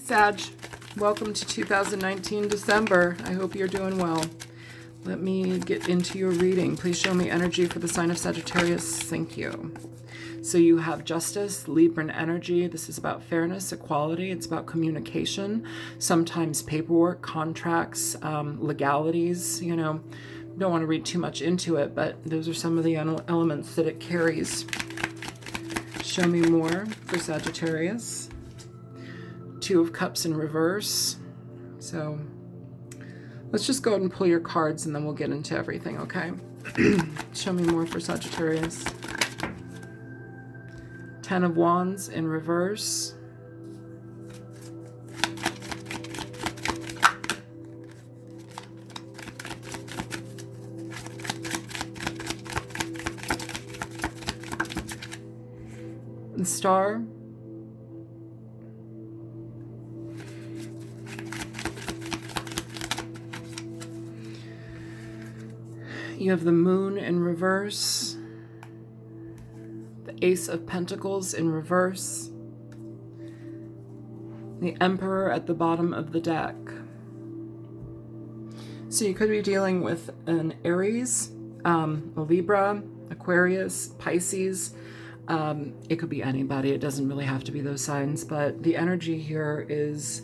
Sag, welcome to 2019 December. I hope you're doing well. Let me get into your reading. Please show me energy for the sign of Sagittarius. Thank you. So you have Justice, Libran energy. This is about fairness, equality. It's about communication, sometimes paperwork, contracts, legalities. You know, don't want to read too much into it, but those are some of the elements that it carries. Show me more for Sagittarius. Two of Cups in reverse. So let's just go ahead and pull your cards and then we'll get into everything, okay? Show me more for Sagittarius. Ten of Wands in reverse. The Star. You have the Moon in reverse. The Ace of Pentacles in reverse. The Emperor at the bottom of the deck. So you could be dealing with an Aries, a Libra, Aquarius, Pisces. It could be anybody. It doesn't really have to be those signs, but the energy here is,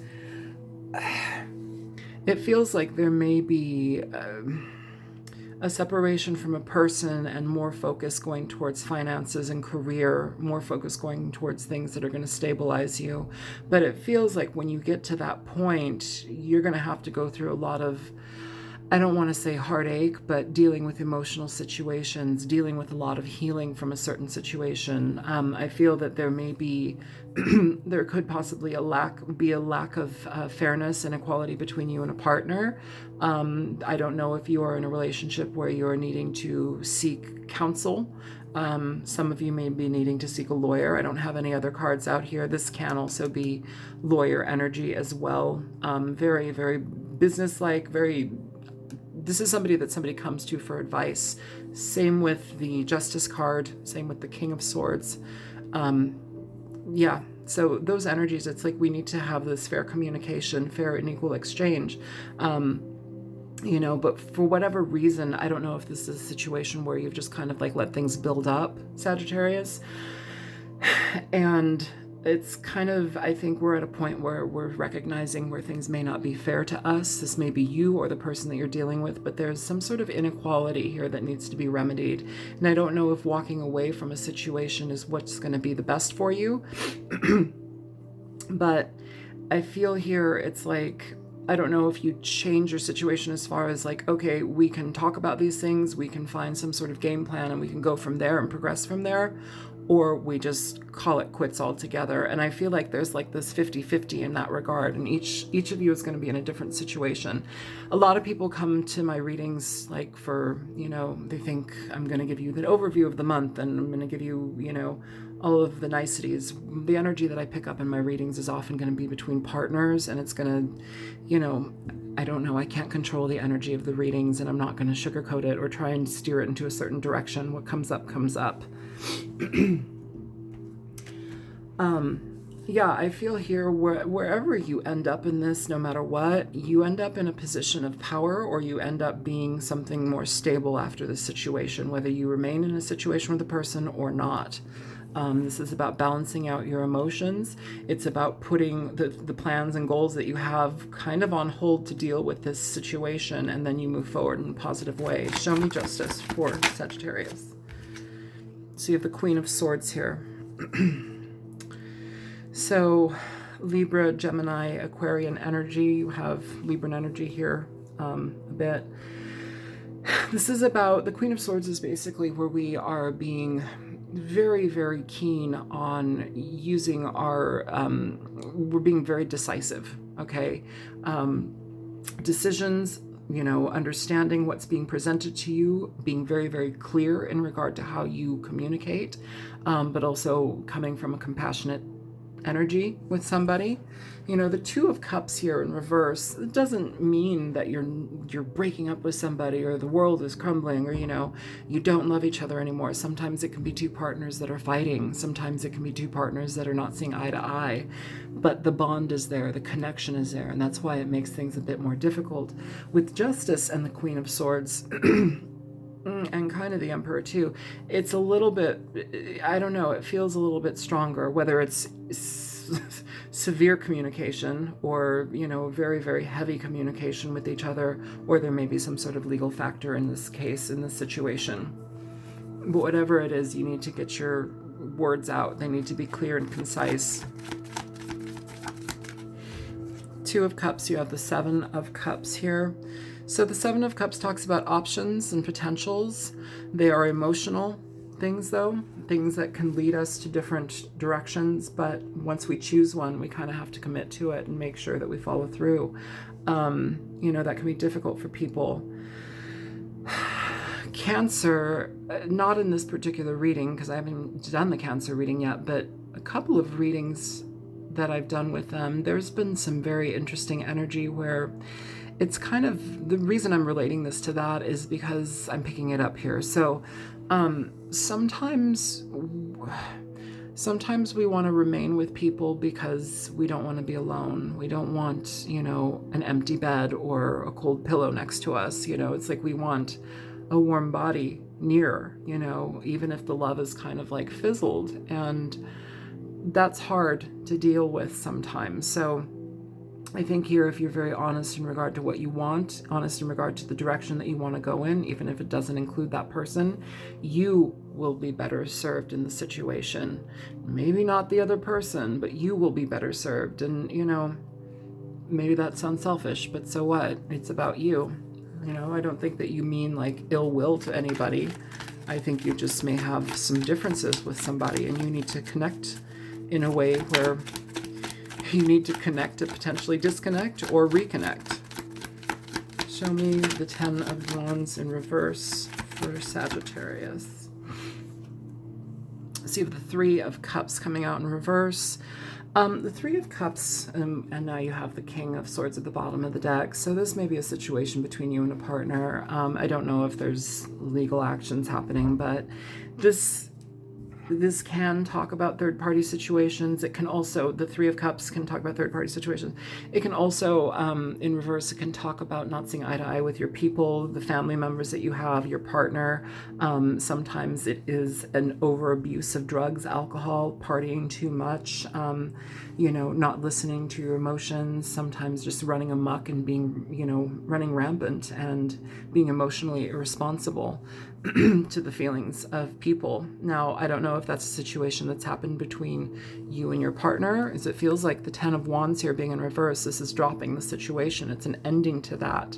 it feels like there may be a separation from a person and more focus going towards finances and career, more focus going towards things that are going to stabilize you. But it feels like when you get to that point, you're going to have to go through a lot of, I don't want to say heartache, but dealing with emotional situations, dealing with a lot of healing from a certain situation. I feel that there may be, there could possibly be a lack of fairness and equality between you and a partner. I don't know if you are in a relationship where you're needing to seek counsel. Some of you may be needing to seek a lawyer. I don't have any other cards out here. This can also be lawyer energy as well. Very, very businesslike, this is somebody that somebody comes to for advice. Same with the Justice card, same with the King of Swords. Yeah, so those energies, it's like we need to have this fair communication, fair and equal exchange. You know, but for whatever reason, I don't know if this is a situation where you've just kind of like let things build up, Sagittarius. And it's kind of, I think we're at a point where we're recognizing where things may not be fair to us. This may be you or the person that you're dealing with, but there's some sort of inequality here that needs to be remedied. And I don't know if walking away from a situation is what's going to be the best for you. But I feel here it's like, I don't know if you change your situation as far as like, okay, we can talk about these things, we can find some sort of game plan and we can go from there and progress from there, or we just call it quits altogether. And I feel like there's like this 50-50 in that regard, and each of you is going to be in a different situation. A lot of people come to my readings like for, you know, they think I'm going to give you the overview of the month and I'm going to give you, you know, all of the niceties. The energy that I pick up in my readings is often going to be between partners, and it's going to, you know, I don't know, I can't control the energy of the readings, and I'm not going to sugarcoat it or try and steer it into a certain direction. What comes up, comes up. Yeah, I feel here wherever you end up in this, no matter what, you end up in a position of power, or you end up being something more stable after the situation, whether you remain in a situation with a person or not. This is about balancing out your emotions. It's about putting the plans and goals that you have kind of on hold to deal with this situation, and then you move forward in a positive way. Show me justice for Sagittarius. So you have the Queen of Swords here. So Libra, Gemini, Aquarian energy. You have Libran energy here a bit. This is about, the Queen of Swords is basically where we are being very, very keen on using our, we're being very decisive, okay? Decisions, you know, understanding what's being presented to you, being very, very clear in regard to how you communicate, but also coming from a compassionate energy with somebody. You know, the Two of Cups here in reverse, it doesn't mean that you're breaking up with somebody or the world is crumbling or, you know, you don't love each other anymore. Sometimes it can be two partners that are fighting. Sometimes it can be two partners that are not seeing eye to eye. But the bond is there, the connection is there, and that's why it makes things a bit more difficult. With Justice and the Queen of Swords, and kind of the Emperor too, it's a little bit, I don't know, it feels a little bit stronger, whether it's severe communication or, you know, very, very heavy communication with each other, or there may be some sort of legal factor in this case, in this situation. But whatever it is, you need to get your words out. They need to be clear and concise. Two of Cups, you have the Seven of Cups here. So the Seven of Cups talks about options and potentials. They are emotional things, though, things that can lead us to different directions. But once we choose one, we kind of have to commit to it and make sure that we follow through. You know, that can be difficult for people. Cancer, not in this particular reading, because I haven't done the Cancer reading yet, but a couple of readings that I've done with them, there's been some very interesting energy where it's kind of, the reason I'm relating this to that is because I'm picking it up here. So sometimes we want to remain with people because we don't want to be alone. We don't want, you know, an empty bed or a cold pillow next to us. You know, it's like we want a warm body near, you know, even if the love is kind of like fizzled. And that's hard to deal with sometimes. So I think here, if you're very honest in regard to what you want, honest in regard to the direction that you want to go in, even if it doesn't include that person, you will be better served in the situation. Maybe not the other person, but you will be better served. And, you know, maybe that sounds selfish, but so what? It's about you. You know, I don't think that you mean like ill will to anybody. I think you just may have some differences with somebody and you need to connect in a way where you need to connect to potentially disconnect or reconnect. Show me the Ten of Wands in reverse for Sagittarius. So you have the Three of Cups coming out in reverse. The Three of Cups, and now you have the King of Swords at the bottom of the deck. So this may be a situation between you and a partner. I don't know if there's legal actions happening, but this can talk about third-party situations. It can also, the Three of Cups can talk about third-party situations. It can also, in reverse, it can talk about not seeing eye to eye with your people, the family members that you have, your partner. Sometimes it is an overabuse of drugs, alcohol, partying too much, you know, not listening to your emotions, sometimes just running amok and being, you know, running rampant and being emotionally irresponsible to the feelings of people. Now, I don't know if that's a situation that's happened between you and your partner, as it feels like the Ten of Wands here being in reverse, this is dropping the situation. It's an ending to that.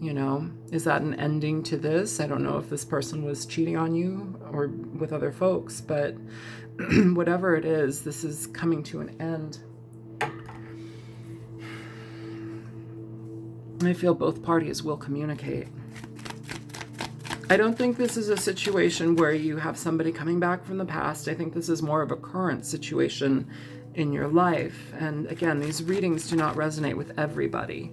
You know, is that an ending to this? I don't know if this person was cheating on you or with other folks, but whatever it is, this is coming to an end. I feel both parties will communicate. I don't think this is a situation where you have somebody coming back from the past. I think this is more of a current situation in your life. And again, these readings do not resonate with everybody.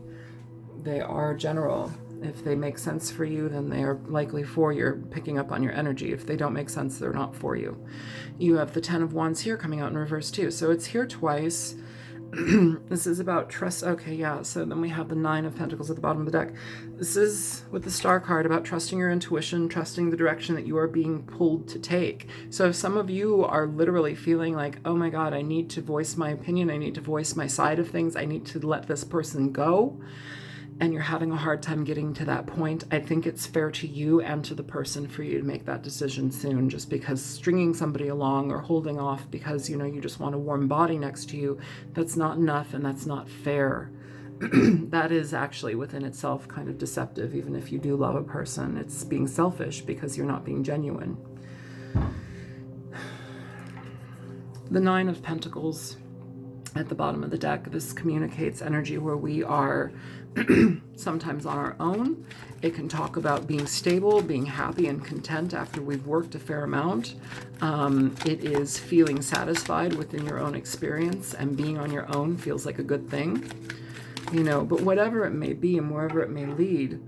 They are general. If they make sense for you, then they are likely for you, picking up on your energy. If they don't make sense, they're not for you. You have the Ten of Wands here coming out in reverse too. So it's here twice. This is about trust. Okay, yeah. So then we have the Nine of Pentacles at the bottom of the deck. This is with the Star card about trusting your intuition, trusting the direction that you are being pulled to take. So if some of you are literally feeling like, oh my God, I need to voice my opinion, I need to voice my side of things, I need to let this person go, and you're having a hard time getting to that point, I think it's fair to you and to the person for you to make that decision soon, just because stringing somebody along or holding off because, you know, you just want a warm body next to you, that's not enough and that's not fair. That is actually within itself kind of deceptive. Even if you do love a person, it's being selfish because you're not being genuine. The Nine of Pentacles at the bottom of the deck. This communicates energy where we are sometimes on our own. It can talk about being stable, being happy and content after we've worked a fair amount. It is feeling satisfied within your own experience, and being on your own feels like a good thing, you know. But whatever it may be and wherever it may lead,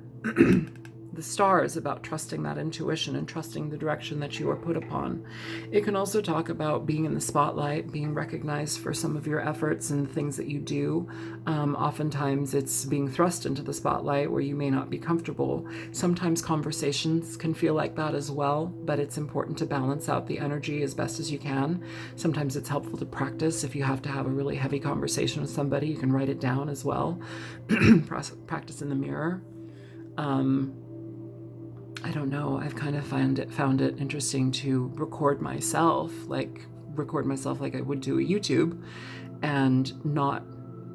the star is about trusting that intuition and trusting the direction that you are put upon. It can also talk about being in the spotlight, being recognized for some of your efforts and things that you do. Oftentimes it's being thrust into the spotlight where you may not be comfortable. Sometimes conversations can feel like that as well, but it's important to balance out the energy as best as you can. Sometimes it's helpful to practice. If you have to have a really heavy conversation with somebody, you can write it down as well. Practice in the mirror. I don't know, I've kind of found it interesting to record myself like I would do a YouTube, and not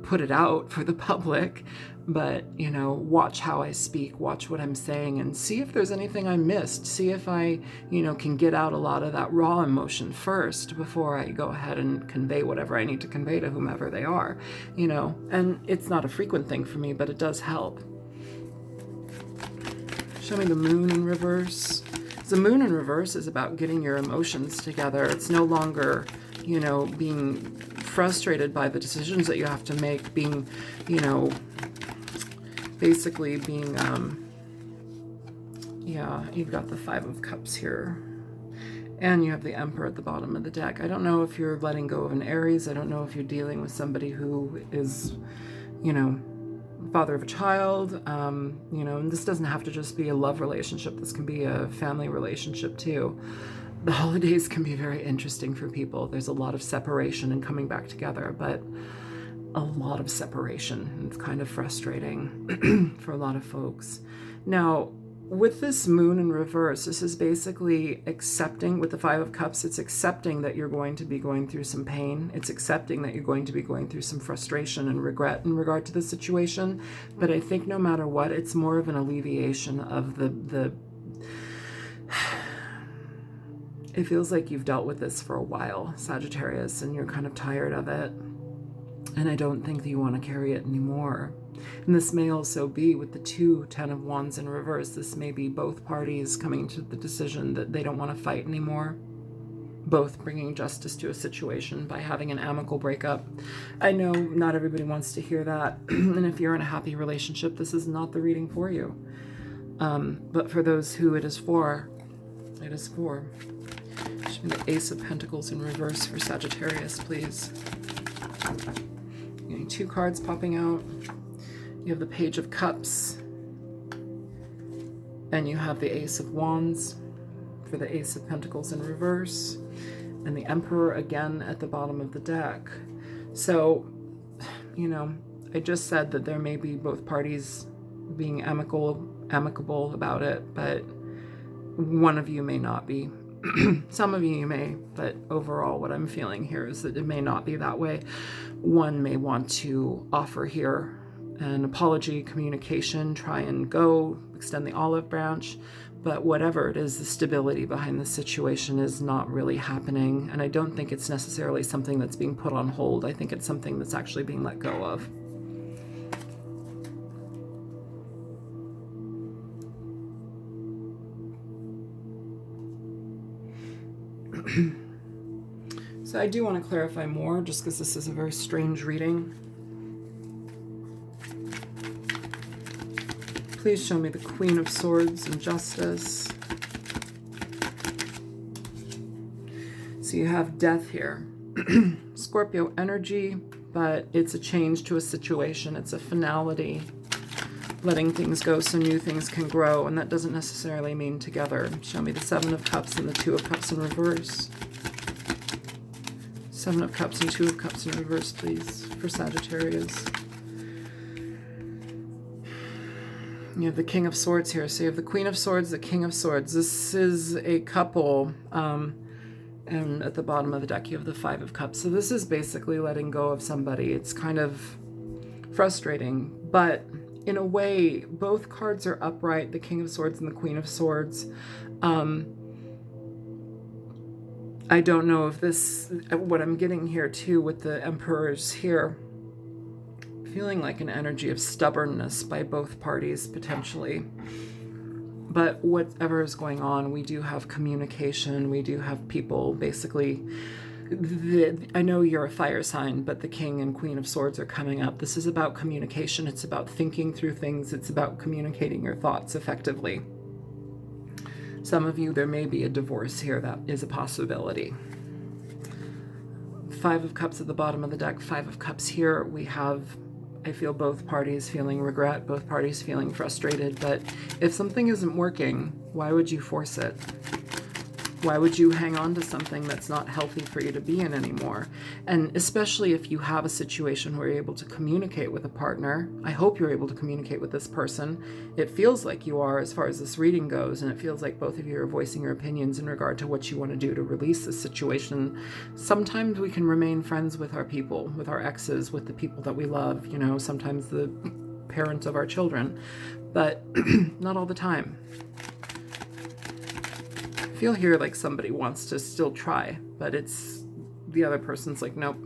put it out for the public, but, you know, watch how I speak, watch what I'm saying, and see if there's anything I missed. See if I, you know, can get out a lot of that raw emotion first before I go ahead and convey whatever I need to convey to whomever they are, you know. And it's not a frequent thing for me, but it does help. Show me the moon in reverse. The moon in reverse is about getting your emotions together. It's no longer, you know, being frustrated by the decisions that you have to make, being, you know, basically being, yeah, you've got the Five of Cups here. And you have the Emperor at the bottom of the deck. I don't know if you're letting go of an Aries. I don't know if you're dealing with somebody who is, you know, father of a child, you know, and this doesn't have to just be a love relationship. This can be a family relationship too. The holidays can be very interesting for people. There's a lot of separation and coming back together, but a lot of separation. It's kind of frustrating for a lot of folks. Now, with this moon in reverse, this is basically accepting, with the Five of Cups, it's accepting that you're going to be going through some pain. It's accepting that you're going to be going through some frustration and regret in regard to the situation. But I think no matter what, it's more of an alleviation of the it feels like you've dealt with this for a while, Sagittarius, and you're kind of tired of it. And I don't think that you want to carry it anymore. And this may also be with the Ten of Wands in reverse. This may be both parties coming to the decision that they don't want to fight anymore. Both bringing justice to a situation by having an amicable breakup. I know not everybody wants to hear that. And if you're in a happy relationship, this is not the reading for you. But for those who it is for, it is for. Show me the Ace of Pentacles in reverse for Sagittarius, please. Getting 2 cards popping out. You have the Page of Cups, and you have the Ace of Wands for the Ace of Pentacles in reverse, and the Emperor again at the bottom of the deck. So, you know, I just said that there may be both parties being amicable about it, but one of you may not be. Some of you may, but overall what I'm feeling here is that it may not be that way. One may want to offer here an apology, communication, try and go, extend the olive branch, but whatever it is, the stability behind the situation is not really happening, and I don't think it's necessarily something that's being put on hold. I think it's something that's actually being let go of. So I do want to clarify more, just because this is a very strange reading. Please show me the Queen of Swords and Justice. So you have Death here. Scorpio energy, but it's a change to a situation. It's a finality. Letting things go so new things can grow, and that doesn't necessarily mean together. Show me the Seven of Cups and the Two of Cups in reverse. Seven of Cups and Two of Cups in reverse, please, for Sagittarius. You have the King of Swords here. So you have the Queen of Swords, the King of Swords. This is a couple, and at the bottom of the deck you have the Five of Cups. So this is basically letting go of somebody. It's kind of frustrating, but in a way, both cards are upright, the King of Swords and the Queen of Swords. I don't know if this, what I'm getting here too with the emperors here, feeling like an energy of stubbornness by both parties potentially. But whatever is going on, we do have communication. We do have people basically. I know you're a fire sign, but the King and Queen of Swords are coming up. This is about communication. It's about thinking through things. It's about communicating your thoughts effectively. Some of you, there may be a divorce here. That is a possibility. Five of Cups at the bottom of the deck. Five of Cups here. We have, I feel, both parties feeling regret, both parties feeling frustrated. But if something isn't working, why would you force it? Why would you hang on to something that's not healthy for you to be in anymore? And especially if you have a situation where you're able to communicate with a partner. I hope you're able to communicate with this person. It feels like you are as far as this reading goes, and it feels like both of you are voicing your opinions in regard to what you want to do to release this situation. Sometimes we can remain friends with our people, with our exes, with the people that we love, you know, sometimes the parents of our children, but not all the time. I feel here like somebody wants to still try, but it's the other person's like, nope.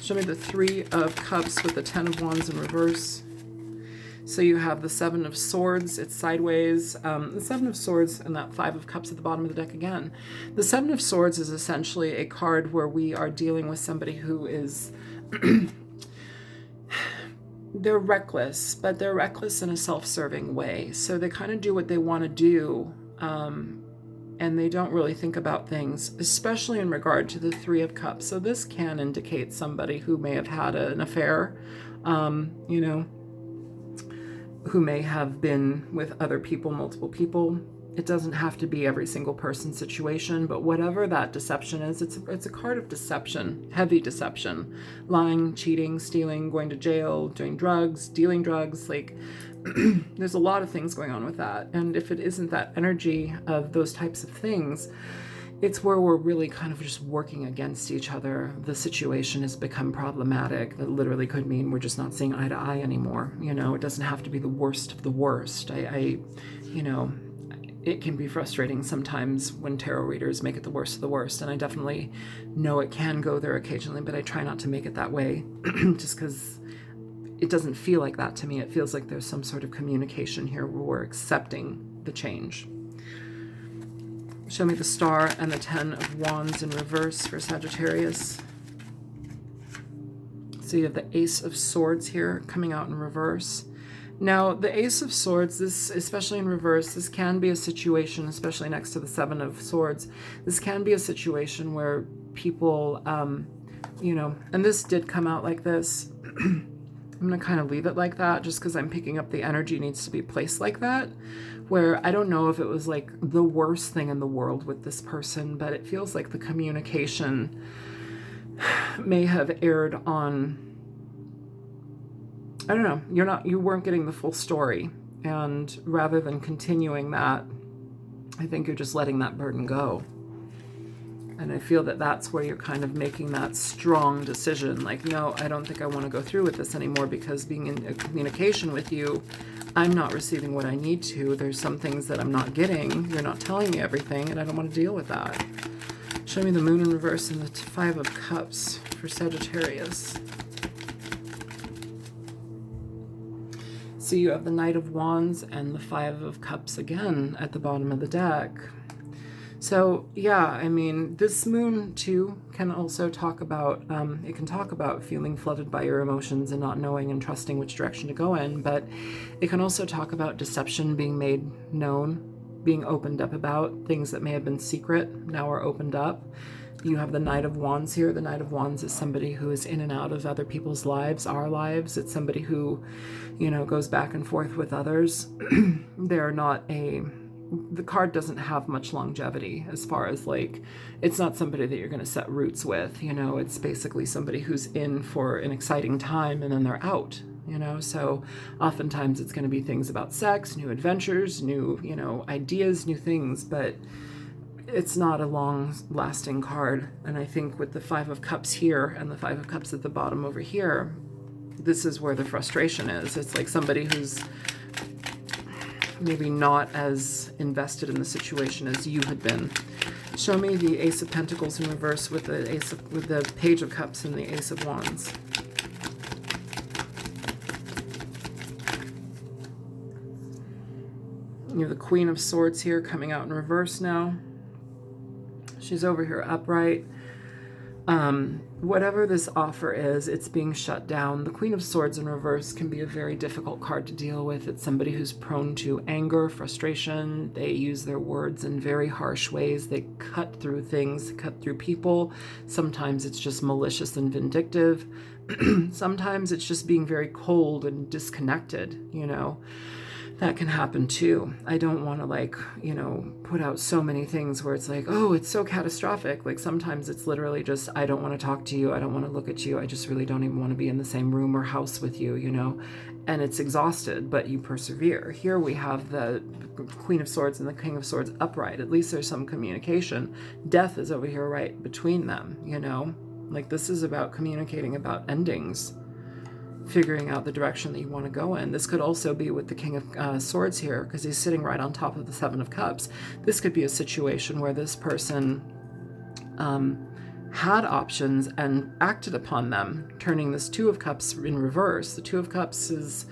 Show me the Three of Cups with the Ten of Wands in reverse. So you have the Seven of Swords, it's sideways. The Seven of Swords and that Five of Cups at the bottom of the deck again. The Seven of Swords is essentially a card where we are dealing with somebody who is they're reckless, but they're reckless in a self-serving way. So they kind of do what they want to do. And they don't really think about things, especially in regard to the Three of Cups. So this can indicate somebody who may have had an affair, you know, who may have been with other people, multiple people. It doesn't have to be every single person's situation, but whatever that deception is, it's a card of deception, heavy deception, lying, cheating, stealing, going to jail, doing drugs, dealing drugs, like there's a lot of things going on with that. And if it isn't that energy of those types of things, it's where we're really kind of just working against each other. The situation has become problematic. That literally could mean we're just not seeing eye to eye anymore. You know, it doesn't have to be the worst of the worst. You know, it can be frustrating sometimes when tarot readers make it the worst of the worst. And I definitely know it can go there occasionally, but I try not to make it that way just because it doesn't feel like that to me. It feels like there's some sort of communication here where we're accepting the change. Show me the Star and the Ten of Wands in reverse for Sagittarius. So you have the Ace of Swords here coming out in reverse. Now, the Ace of Swords, this, especially in reverse, this can be a situation, especially next to the Seven of Swords, this can be a situation where people, you know, and this did come out like this. I'm going to kind of leave it like that just because I'm picking up the energy needs to be placed like that, where I don't know if it was like the worst thing in the world with this person, but it feels like the communication may have erred on, I don't know, you weren't getting the full story. And rather than continuing that, I think you're just letting that burden go. And I feel that that's where you're kind of making that strong decision. Like, no, I don't think I want to go through with this anymore because being in a communication with you, I'm not receiving what I need to. There's some things that I'm not getting. You're not telling me everything, and I don't want to deal with that. Show me the Moon in reverse and the Five of Cups for Sagittarius. So you have the Knight of Wands and the Five of Cups again at the bottom of the deck. So yeah, I mean, this moon too can also talk about, it can talk about feeling flooded by your emotions and not knowing and trusting which direction to go in, but it can also talk about deception being made known, being opened up about, things that may have been secret now are opened up. You have the Knight of Wands here. The Knight of Wands is somebody who is in and out of other people's lives, our lives. It's somebody who, you know, goes back and forth with others. They're not the card doesn't have much longevity as far as like, it's not somebody that you're going to set roots with, you know, it's basically somebody who's in for an exciting time and then they're out, you know, so oftentimes it's going to be things about sex, new adventures, new, you know, ideas, new things, but it's not a long lasting card. And I think with the Five of Cups here and the Five of Cups at the bottom over here, this is where the frustration is. It's like somebody who's maybe not as invested in the situation as you had been. Show me the Ace of Pentacles in reverse with the Page of Cups and the Ace of Wands. You have the Queen of Swords here coming out in reverse now. She's over here upright. Whatever this offer is, it's being shut down. The Queen of Swords in reverse can be a very difficult card to deal with. It's somebody who's prone to anger, frustration. They use their words in very harsh ways. They cut through things, cut through people. Sometimes it's just malicious and vindictive. Sometimes it's just being very cold and disconnected, you know. That can happen too. I don't want to, like, you know, put out so many things where it's like, oh, it's so catastrophic. Like, sometimes it's literally just, I don't want to talk to you. I don't want to look at you. I just really don't even want to be in the same room or house with you, you know, and it's exhausted, but you persevere. Here we have the Queen of Swords and the King of Swords upright. At least there's some communication. Death is over here right between them, you know, like this is about communicating about endings, figuring out the direction that you want to go in. This could also be with the King of Swords here, because he's sitting right on top of the Seven of Cups. This could be a situation where this person had options and acted upon them, turning this Two of Cups in reverse. The Two of Cups is,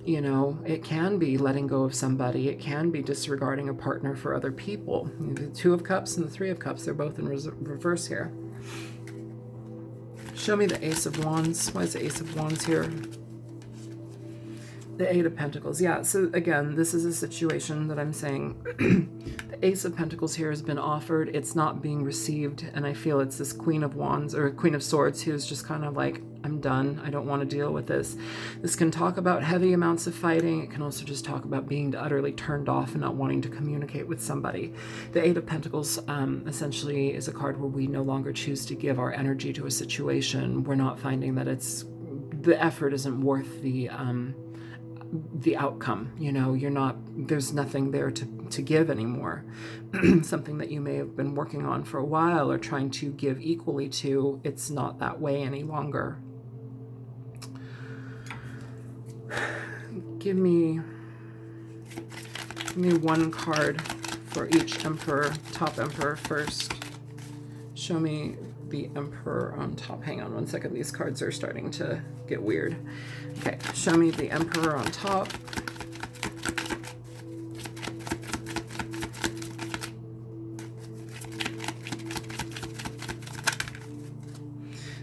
you know, it can be letting go of somebody. It can be disregarding a partner for other people. The Two of Cups and the Three of Cups, they're both in reverse here. Show me the Ace of Wands. Why is the Ace of Wands here? The Eight of Pentacles. Yeah, so again, this is a situation that I'm saying the Ace of Pentacles here has been offered. It's not being received. And I feel it's this Queen of Wands or Queen of Swords who's just kind of like, I'm done. I don't want to deal with this. This can talk about heavy amounts of fighting. It can also just talk about being utterly turned off and not wanting to communicate with somebody. The Eight of Pentacles essentially is a card where we no longer choose to give our energy to a situation. We're not finding that the effort isn't worth the outcome. You know, there's nothing there to give anymore. Something that you may have been working on for a while or trying to give equally to, it's not that way any longer. Give me one card for each Emperor. Top Emperor first. Show me the Emperor on top. Hang on one second. These cards are starting to get weird. Okay, show me the Emperor on top.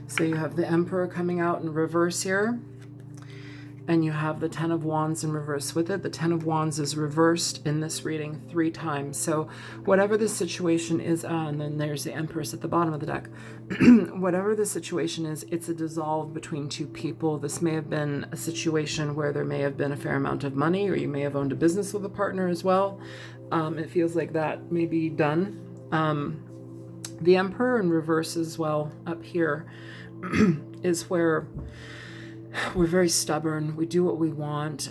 So you have the Emperor coming out in reverse here. And you have the Ten of Wands in reverse with it. The Ten of Wands is reversed in this reading 3 times. So whatever the situation is, and then there's the Empress at the bottom of the deck. Whatever the situation is, it's a dissolve between two people. This may have been a situation where there may have been a fair amount of money, or you may have owned a business with a partner as well. It feels like that may be done. The Emperor in reverse as well up here is where we're very stubborn. We do what we want.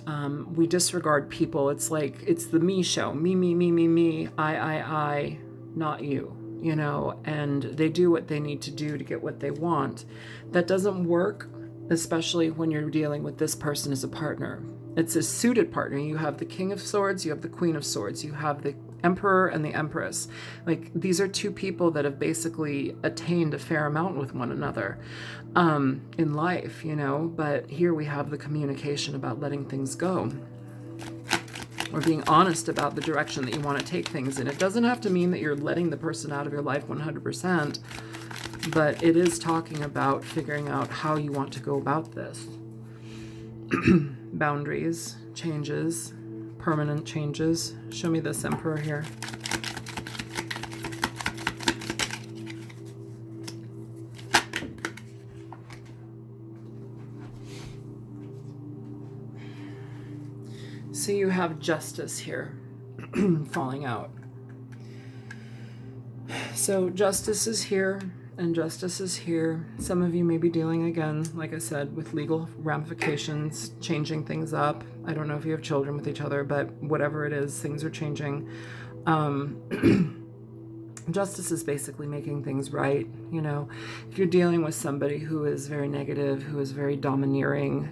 We disregard people. It's like, it's the me show. Me, I, not you, you know, and they do what they need to do to get what they want. That doesn't work, especially when you're dealing with this person as a partner. It's a suited partner. You have the King of Swords, you have the Queen of Swords, you have the Emperor and the Empress. Like, these are two people that have basically attained a fair amount with one another in life, you know, but here we have the communication about letting things go, or being honest about the direction that you want to take things in. It doesn't have to mean that you're letting the person out of your life 100%, but it is talking about figuring out how you want to go about this. Boundaries, changes, permanent changes. Show me this Emperor here. So you have Justice here falling out. So Justice is here and Justice is here. Some of you may be dealing, again, like I said, with legal ramifications, changing things up. I don't know if you have children with each other, but whatever it is, things are changing. Justice is basically making things right. You know, if you're dealing with somebody who is very negative, who is very domineering,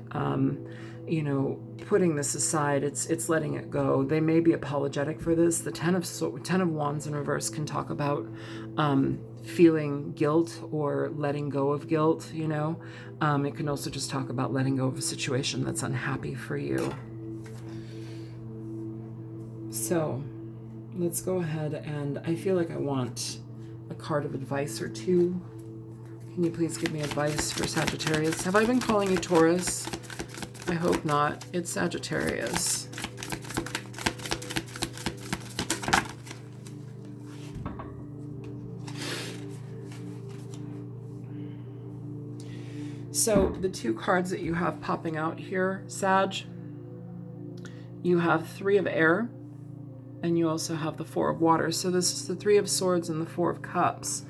you know, putting this aside. It's letting it go. They may be apologetic for this. The Ten of Wands in reverse can talk about feeling guilt or letting go of guilt, you know. It can also just talk about letting go of a situation that's unhappy for you. So let's go ahead, and I feel like I want a card of advice or two. Can you please give me advice for Sagittarius? Have I been calling you Taurus? I hope not. It's Sagittarius. So the two cards that you have popping out here, Sag, you have 3 of air, and you also have the 4 of water. So this is the 3 of swords and the 4 of cups.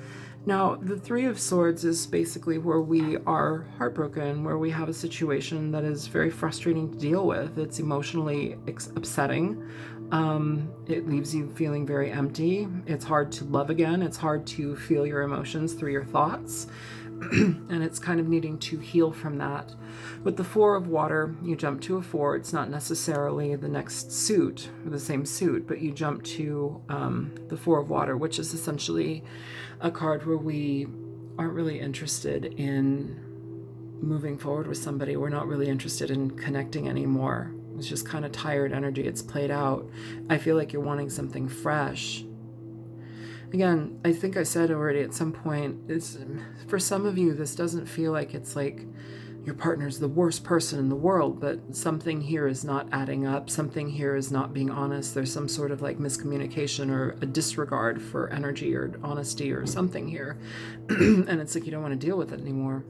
Now, the 3 of swords is basically where we are heartbroken, where we have a situation that is very frustrating to deal with. It's emotionally upsetting. It leaves you feeling very empty. It's hard to love again. It's hard to feel your emotions through your thoughts. And it's kind of needing to heal from that. With the 4 of water, you jump to a 4. It's not necessarily the next suit, or the same suit, but you jump to the 4 of water, which is essentially a card where we aren't really interested in moving forward with somebody. We're not really interested in connecting anymore. It's just kind of tired energy. It's played out. I feel like you're wanting something fresh. Again, I think I said already at some point, it's, for some of you, this doesn't feel like it's like your partner's the worst person in the world, but something here is not adding up. Something here is not being honest. There's some sort of like miscommunication or a disregard for energy or honesty or something here. And it's like you don't want to deal with it anymore.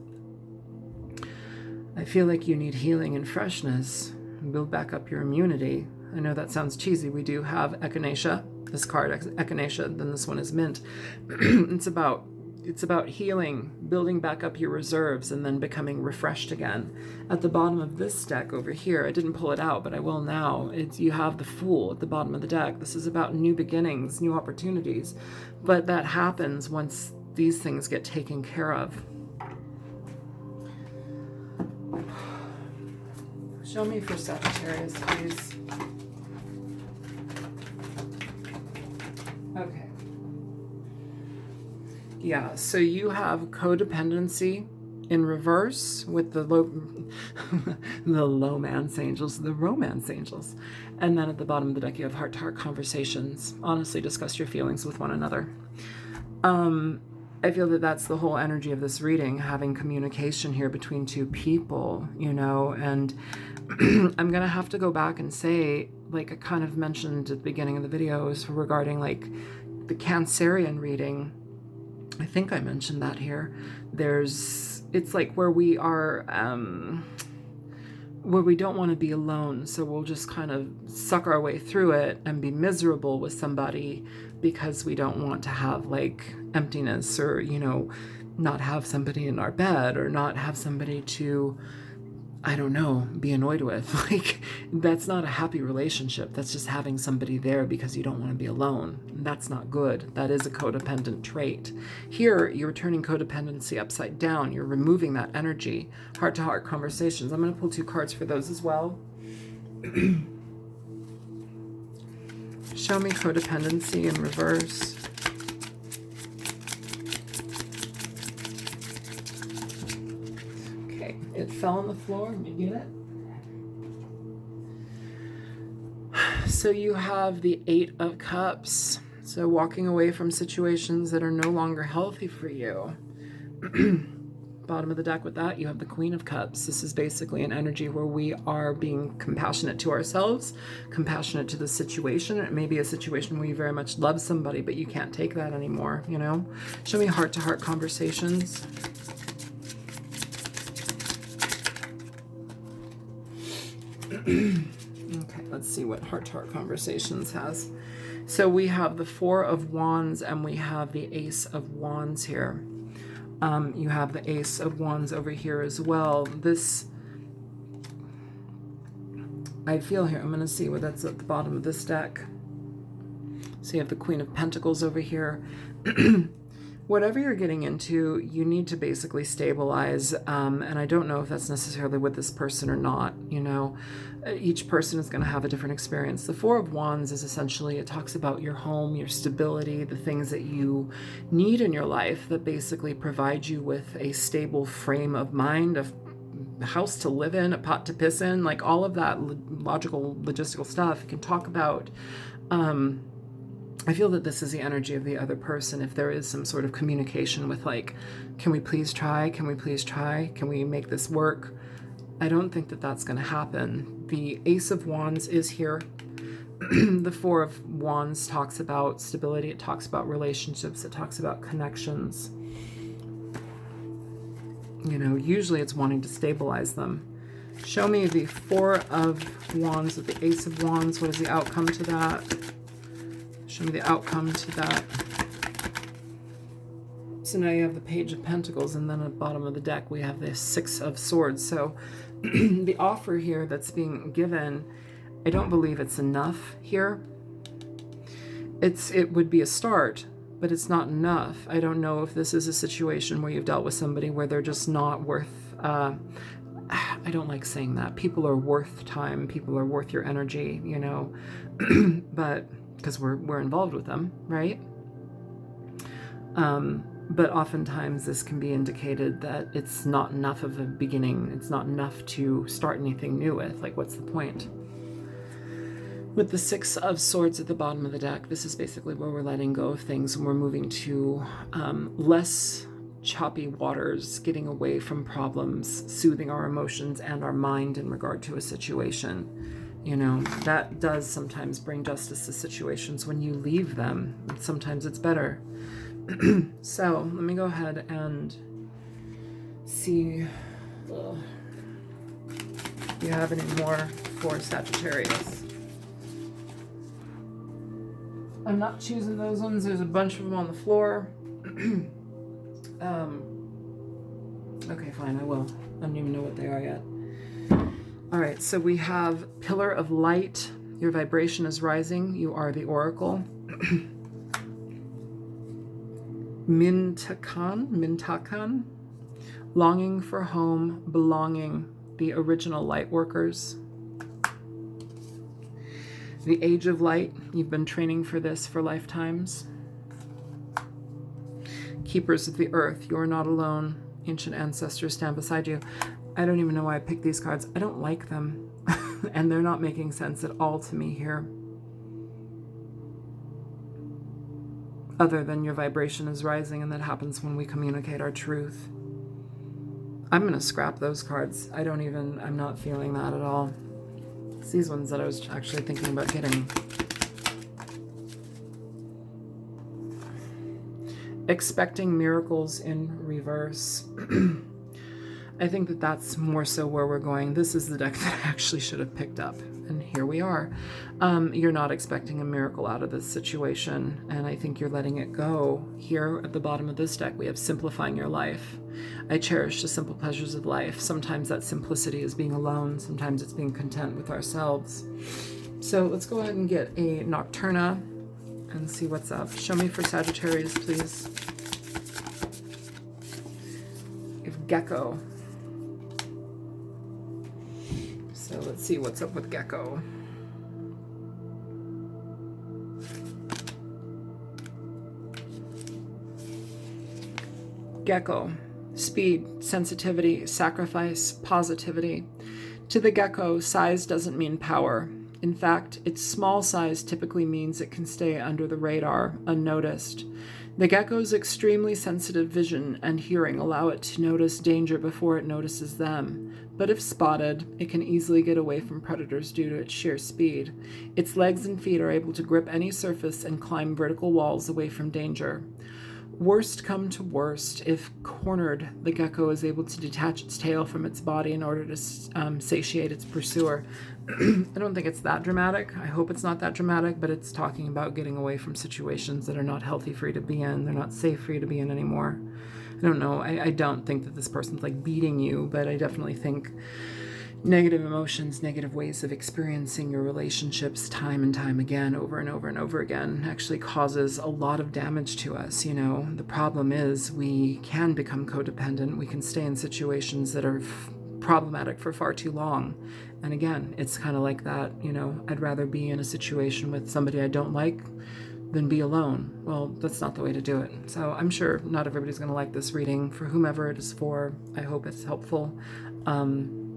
I feel like you need healing and freshness. Build back up your immunity. I know that sounds cheesy. We do have Echinacea. This card, Echinacea, then this one is Mint. It's about healing, building back up your reserves, and then becoming refreshed again. At the bottom of this deck over here, I didn't pull it out, but I will now. You have the Fool at the bottom of the deck. This is about new beginnings, new opportunities. But that happens once these things get taken care of. Show me for Sagittarius, please. Okay. Yeah, so you have codependency in reverse with the the romance angels. And then at the bottom of the deck, you have heart-to-heart conversations. Honestly, discuss your feelings with one another. I feel that that's the whole energy of this reading, having communication here between two people, you know, and I'm going to have to go back and say, like I kind of mentioned at the beginning of the videos regarding like the Cancerian reading. I think I mentioned that here. It's like where we are, where we don't want to be alone. So we'll just kind of suck our way through it and be miserable with somebody because we don't want to have like emptiness or, you know, not have somebody in our bed or not have somebody to, I don't know, be annoyed with. Like, that's not a happy relationship. That's just having somebody there because you don't want to be alone. That's not good. That is a codependent trait. Here, you're turning codependency upside down. You're removing that energy. Heart-to-heart conversations. I'm going to pull 2 cards for those as well. Show me codependency in reverse. It fell on the floor. Let me get it. So you have the 8 of Cups. So walking away from situations that are no longer healthy for you. Bottom of the deck with that, you have the Queen of Cups. This is basically an energy where we are being compassionate to ourselves, compassionate to the situation. It may be a situation where you very much love somebody, but you can't take that anymore, you know? Show me heart-to-heart conversations. Okay, let's see what heart-to-heart conversations has. So we have the 4 of Wands and we have the Ace of Wands here. You have the Ace of Wands over here as well. This, I feel here, I'm going to see what that's at the bottom of this deck. So you have the Queen of Pentacles over here. whatever you're getting into, you need to basically stabilize. And I don't know if that's necessarily with this person or not. You know, each person is going to have a different experience. The Four of Wands is essentially, it talks about your home, your stability, the things that you need in your life that basically provide you with a stable frame of mind, a house to live in, a pot to piss in, like all of that logical, logistical stuff. You can talk about, I feel that this is the energy of the other person. If there is some sort of communication with like, can we please try? Can we please try? Can we make this work? I don't think that that's going to happen. The Ace of Wands is here. The Four of Wands talks about stability. It talks about relationships. It talks about connections. You know, usually it's wanting to stabilize them. Show me the Four of Wands with the Ace of Wands. What is the outcome to that? Show me the outcome to that. So now you have the Page of Pentacles, and then at the bottom of the deck we have the Six of Swords. So the offer here that's being given, I don't believe it's enough here. It would be a start, but it's not enough. I don't know if this is a situation where you've dealt with somebody where they're just not worth, I don't like saying that. People are worth time. People are worth your energy, you know, but because we're involved with them, right? But oftentimes this can be indicated that it's not enough of a beginning. It's not enough to start anything new with. Like, what's the point? With the Six of Swords at the bottom of the deck, this is basically where we're letting go of things and we're moving to less choppy waters, getting away from problems, soothing our emotions and our mind in regard to a situation. You know, that does sometimes bring justice to situations when you leave them. Sometimes it's better. So let me go ahead and see if you have any more for Sagittarius. I'm not choosing those ones. There's a bunch of them on the floor. Okay, fine, I will. I don't even know what they are yet. All right, so we have Pillar of Light. Your vibration is rising. You are the Oracle. Mintakan, longing for home, belonging, the original light workers. The Age of Light, you've been training for this for lifetimes. Keepers of the Earth, you're not alone. Ancient ancestors stand beside you. I don't even know why I picked these cards. I don't like them. And they're not making sense at all to me here. Other than your vibration is rising, and that happens when we communicate our truth. I'm going to scrap those cards. I'm not feeling that at all. It's these ones that I was actually thinking about getting. Expecting miracles in reverse. I think that that's more so where we're going. This is the deck that I actually should have picked up. And here we are. You're not expecting a miracle out of this situation. And I think you're letting it go. Here at the bottom of this deck, we have simplifying your life. I cherish the simple pleasures of life. Sometimes that simplicity is being alone. Sometimes it's being content with ourselves. So let's go ahead and get a Nocturna and see what's up. Show me for Sagittarius, please. If Gecko. So let's see what's up with Gecko. Gecko. Speed, sensitivity, sacrifice, positivity. To the Gecko, size doesn't mean power. In fact, its small size typically means it can stay under the radar, unnoticed. The gecko's extremely sensitive vision and hearing allow it to notice danger before it notices them. But if spotted, it can easily get away from predators due to its sheer speed. Its legs and feet are able to grip any surface and climb vertical walls away from danger. Worst come to worst, if cornered, the gecko is able to detach its tail from its body in order to satiate its pursuer. I don't think it's that dramatic. I hope it's not that dramatic, but it's talking about getting away from situations that are not healthy for you to be in. They're not safe for you to be in anymore. I don't know. I don't think that this person's like beating you, but I definitely think negative emotions, negative ways of experiencing your relationships time and time again, over and over and over again, actually causes a lot of damage to us. You know, the problem is we can become codependent. We can stay in situations that are problematic for far too long. And again, it's kind of like that, you know, I'd rather be in a situation with somebody I don't like than be alone. Well, that's not the way to do it. So I'm sure not everybody's going to like this reading. For whomever it is for, I hope it's helpful.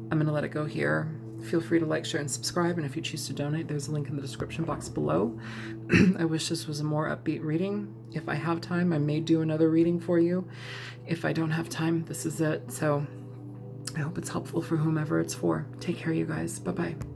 I'm going to let it go here. Feel free to like, share, and subscribe. And if you choose to donate, there's a link in the description box below. I wish this was a more upbeat reading. If I have time, I may do another reading for you. If I don't have time, this is it. So I hope it's helpful for whomever it's for. Take care, you guys. Bye-bye.